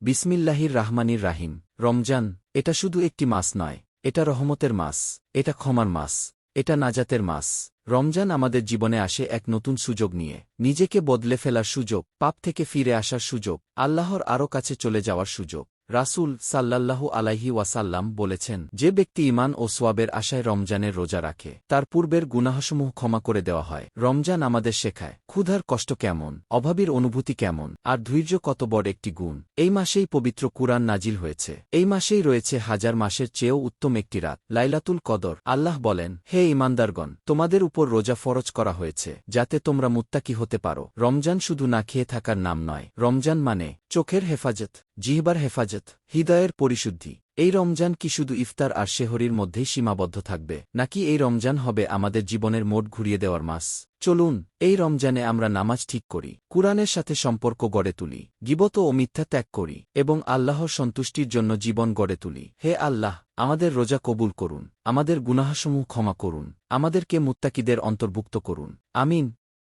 বিসমিল্লাহির রাহমানির রাহিম। রমজান, এটা শুধু একটি মাস নয়, এটা রহমতের মাস, এটা ক্ষমার মাস, এটা নাজাতের মাস। রমজান আমাদের জীবনে আসে এক নতুন সুযোগ নিয়ে, নিজেকে বদলে ফেলার সুযোগ, পাপ থেকে ফিরে আসার সুযোগ, আল্লাহর আরও কাছে চলে যাওয়ার সুযোগ। রাসূল সাল্লাল্লাহু আলাইহি ওয়াসাল্লাম বলেছেন, যে ব্যক্তি ঈমান ও সোয়াবের আশায় রমজানের রোজা রাখে, তার পূর্বের গুনাহসমূহ ক্ষমা করে দেওয়া হয়। রমজান আমাদের শেখায় ক্ষুধার কষ্ট কেমন, অভাবের অনুভূতি কেমন, আর ধৈর্য কত বড় একটি গুণ। এই মাসেই পবিত্র কুরআন নাজিল হয়েছে। এই মাসেই রয়েছে হাজার মাসের চেয়েও উত্তম একটি রাত, লাইলাতুল কদর। আল্লাহ বলেন, হে ঈমানদারগণ, তোমাদের উপর রোজা ফরজ করা হয়েছে, যাতে তোমরা মুত্তাকি হতে পারো। রমজান শুধু না খেয়ে থাকার নাম নয়, রমজান মানে চোখের হেফাজত, জিহবার হেফাজত, হৃদয়ের পরিশুদ্ধি। এই রমজান কি শুধু ইফতার আর সেহরির মধ্যেই সীমাবদ্ধ থাকবে, নাকি এই রমজান হবে আমাদের জীবনের মোড় ঘুরিয়ে দেওয়ার মাস? চলুন, এই রমজানে আমরা নামাজ ঠিক করি, কুরআনের সাথে সম্পর্ক গড়ে তুলি, গীবত ও মিথ্যা ত্যাগ করি, এবং আল্লাহর সন্তুষ্টির জন্য জীবন গড়ে তুলি। হে আল্লাহ, আমাদের রোজা কবুল করুন, আমাদের গুনাহসমূহ ক্ষমা করুন, আমাদেরকে মুত্তাকিদের অন্তর্ভুক্ত করুন। আমিন।